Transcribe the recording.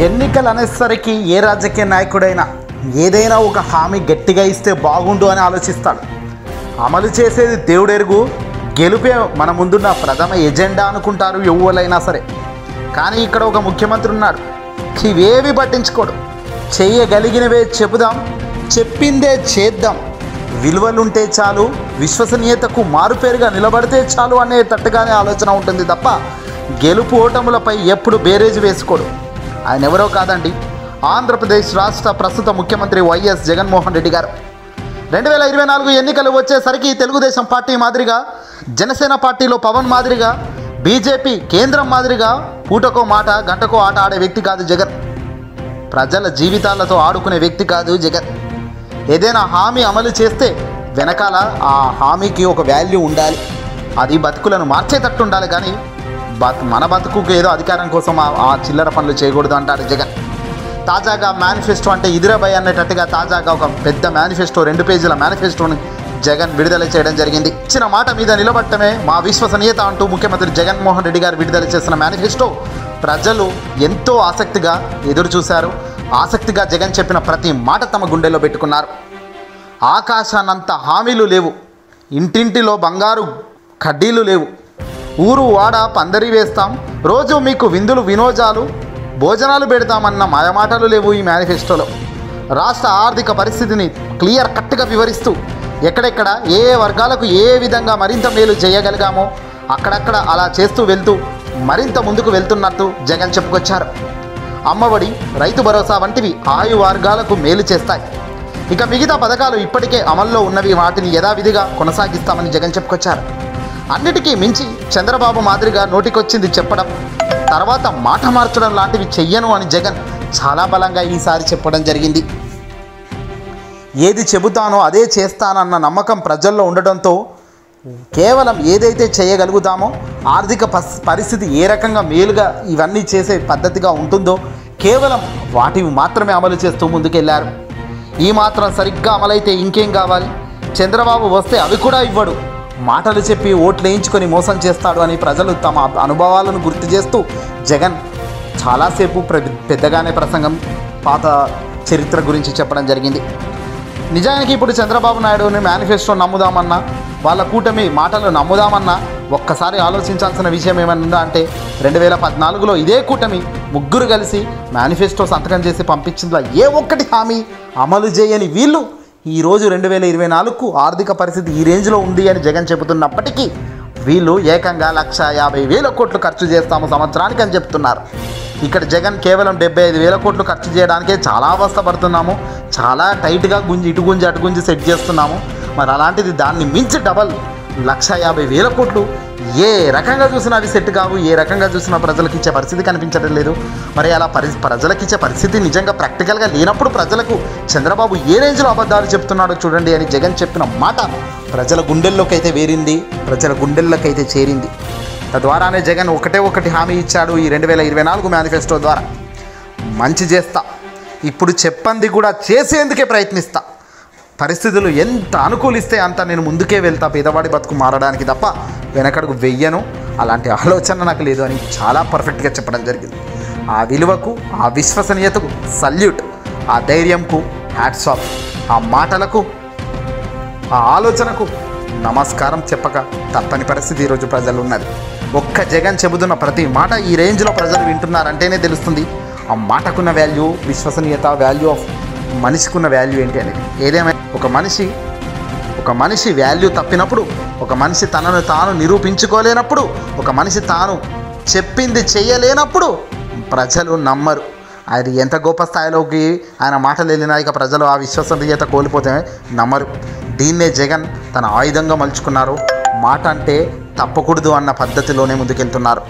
ఎన్నికలు అనేసరికి ఏ రాజకీయ నాయకుడైనా ఏదైనా ఒక హామీ గట్టిగా ఇస్తే బాగుండు అని ఆలోచిస్తాడు. అమలు చేసేది దేవుడెరుగు, గెలుపే మన ముందున్న ప్రథమ ఎజెండా అనుకుంటారు ఎవరైనా సరే. కానీ ఇక్కడ ఒక ముఖ్యమంత్రి ఉన్నాడు, ఇవేవి పట్టించుకోడు. చేయగలిగినవే చెబుదాం, చెప్పిందే చేద్దాం, విలువలుంటే చాలు, విశ్వసనీయతకు మారుపేరుగా నిలబడితే చాలు అనే తట్టుగానే ఆలోచన ఉంటుంది తప్ప గెలుపు ఓటములపై ఎప్పుడు బేరేజ్ వేసుకోడు. ఆయన ఎవరో కాదండి, ఆంధ్రప్రదేశ్ రాష్ట్ర ప్రస్తుత ముఖ్యమంత్రి వైఎస్ జగన్మోహన్ రెడ్డి గారు. 2024 ఎన్నికలు వచ్చేసరికి తెలుగుదేశం పార్టీ మాదిరిగా, జనసేన పార్టీలో పవన్ మాదిరిగా, బీజేపీ కేంద్రం మాదిరిగా పూటకో మాట గంటకో ఆట ఆడే వ్యక్తి కాదు జగన్. ప్రజల జీవితాలతో ఆడుకునే వ్యక్తి కాదు జగన్. ఏదైనా హామీ అమలు చేస్తే వెనకాల ఆ హామీకి ఒక వాల్యూ ఉండాలి, అది బతుకులను మార్చేటట్టు ఉండాలి. కానీ మన బతుకుకు ఏదో అధికారం కోసం ఆ చిల్లర పనులు చేయకూడదు అంటాడు జగన్. తాజాగా మేనిఫెస్టో అంటే ఇదిరాబాయ్ అనేటట్టుగా తాజాగా ఒక పెద్ద మేనిఫెస్టో, 2 పేజీల మేనిఫెస్టోని జగన్ విడుదల చేయడం జరిగింది. ఇచ్చిన మాట మీద నిలబడటమే మా విశ్వసనీయత అంటూ ముఖ్యమంత్రి జగన్మోహన్ రెడ్డి గారు విడుదల చేసిన మేనిఫెస్టో ప్రజలు ఎంతో ఆసక్తిగా ఎదురు చూశారు. ఆసక్తిగా జగన్ చెప్పిన ప్రతి మాట తమ గుండెల్లో పెట్టుకున్నారు. ఆకాశానంత హామీలు లేవు, ఇంటింటిలో బంగారు కడ్డీలు లేవు, ఊరు వాడ పందరి వేస్తాం, రోజు మీకు విందులు వినోదాలు భోజనాలు పెడతామన్న మాయమాటలు లేవు ఈ మేనిఫెస్టోలో. రాష్ట్ర ఆర్థిక పరిస్థితిని క్లియర్ కట్గా వివరిస్తూ ఎక్కడెక్కడ ఏ వర్గాలకు ఏ విధంగా మరింత మేలు చేయగలిగామో అక్కడక్కడ అలా చేస్తూ వెళ్తూ మరింత ముందుకు వెళ్తున్నట్టు జగన్ చెప్పుకొచ్చారు. అమ్మఒడి, రైతు భరోసా వంటివి ఆయు వర్గాలకు మేలు చేస్తాయి. ఇక మిగతా పథకాలు ఇప్పటికే అమల్లో ఉన్నవి, వాటిని యథావిధిగా కొనసాగిస్తామని జగన్ చెప్పుకొచ్చారు. అన్నిటికీ మించి చంద్రబాబు మాదిరిగా నోటికొచ్చింది చెప్పడం, తర్వాత మాట మార్చడం లాంటివి చెయ్యను అని జగన్ చాలా బలంగా ఈసారి చెప్పడం జరిగింది. ఏది చెబుతానో అదే చేస్తానన్న నమ్మకం ప్రజల్లో ఉండడంతో కేవలం ఏదైతే చేయగలుగుతామో, ఆర్థిక పరిస్థితి ఏ రకంగా మేలుగా ఇవన్నీ చేసే పద్ధతిగా ఉంటుందో కేవలం వాటివి మాత్రమే అమలు చేస్తూ ముందుకెళ్లారు. ఈ మాత్రం సరిగ్గా అమలైతే ఇంకేం కావాలి? చంద్రబాబు వస్తే అవి కూడా ఇవ్వడు, మాటలు చెప్పి ఓట్లు వేయించుకొని మోసం చేస్తాడు అని ప్రజలు తమ అనుభవాలను గుర్తు చేస్తూ జగన్ చాలాసేపు పెద్దగానే ప్రసంగం పాత చరిత్ర గురించి చెప్పడం జరిగింది. నిజానికి ఇప్పుడు చంద్రబాబు నాయుడుని మేనిఫెస్టో నమ్ముదామన్నా, వాళ్ళ కూటమి మాటలు నమ్ముదామన్నా ఒక్కసారి ఆలోచించాల్సిన విషయం ఏమన్నా అంటే 2014లో ఇదే కూటమి ముగ్గురు కలిసి మేనిఫెస్టో సంతకం చేసి పంపించిందిలా ఏ ఒక్కటి హామీ అమలు చేయని వీళ్ళు ఈరోజు 2024కు ఆర్థిక పరిస్థితి ఈ రేంజ్లో ఉంది అని జగన్ చెబుతున్నప్పటికీ వీళ్ళు ఏకంగా 1,50,000 కోట్లు ఖర్చు చేస్తాము సంవత్సరానికి అని చెప్తున్నారు. ఇక్కడ జగన్ కేవలం 75,000 కోట్లు ఖర్చు చేయడానికే చాలా అవస్థ పడుతున్నాము, చాలా టైట్గా ఇటు గుంజి అటు గుంజి సెట్ చేస్తున్నాము. మరి అలాంటిది దాన్ని మించి డబల్ 1,50,000 కోట్లు ఏ రకంగా చూసినా అవి సెట్ కావు, ఏ రకంగా చూసినా ప్రజలకు ఇచ్చే పరిస్థితి కనిపించడం లేదు. మరి అలా ప్రజలకు ఇచ్చే పరిస్థితి నిజంగా ప్రాక్టికల్గా లేనప్పుడు ప్రజలకు చంద్రబాబు ఏ రేంజ్లో అబద్ధాలు చెప్తున్నాడో చూడండి అని జగన్ చెప్పిన మాట ప్రజల గుండెల్లోకి అయితే వేరింది, ప్రజల గుండెల్లోకి అయితే చేరింది. తద్వారానే జగన్ ఒకటి హామీ ఇచ్చాడు ఈ 2024 మేనిఫెస్టో ద్వారా. మంచి చేస్తా, ఇప్పుడు చెప్పంది కూడా చేసేందుకే ప్రయత్నిస్తా, పరిస్థితులు ఎంత అనుకూలిస్తే అంత నేను ముందుకే వెళ్తా, పేదవాడి బతుకు మారడానికి తప్ప వెనకడుగు వెయ్యను, అలాంటి ఆలోచన నాకు లేదు అని చాలా పర్ఫెక్ట్గా చెప్పడం జరిగింది. ఆ విలువకు, ఆ విశ్వసనీయతకు సల్యూట్, ఆ ధైర్యంకు హ్యాట్స్ ఆఫ్, ఆ మాటలకు, ఆ ఆలోచనకు నమస్కారం చెప్పక తప్పని పరిస్థితి ఈరోజు ప్రజలు ఉన్నది. ఒక్క జగన్ చెబుతున్న ప్రతి మాట ఈ రేంజ్లో ప్రజలు వింటున్నారంటేనే తెలుస్తుంది ఆ మాటకున్న వాల్యూ, విశ్వసనీయత, వాల్యూ ఆఫ్ మనిషికున్న వాల్యూ ఏంటి అనేది. ఏదేమైనా ఒక మనిషి వాల్యూ తప్పినప్పుడు, ఒక మనిషి తనను తాను నిరూపించుకోలేనప్పుడు, ఒక మనిషి తాను చెప్పింది చేయలేనప్పుడు ప్రజలు నమ్మరు. అది ఎంత గొప్ప స్థాయిలోకి ఆయన మాటలు వెళ్ళినా ఇక ప్రజలు ఆ విశ్వసనీయత కోల్పోతే నమ్మరు. దీన్నే జగన్ తన ఆయుధంగా మలుచుకున్నారు. మాట అంటే తప్పకూడదు అన్న పద్ధతిలోనే ముందుకెళ్తున్నారు.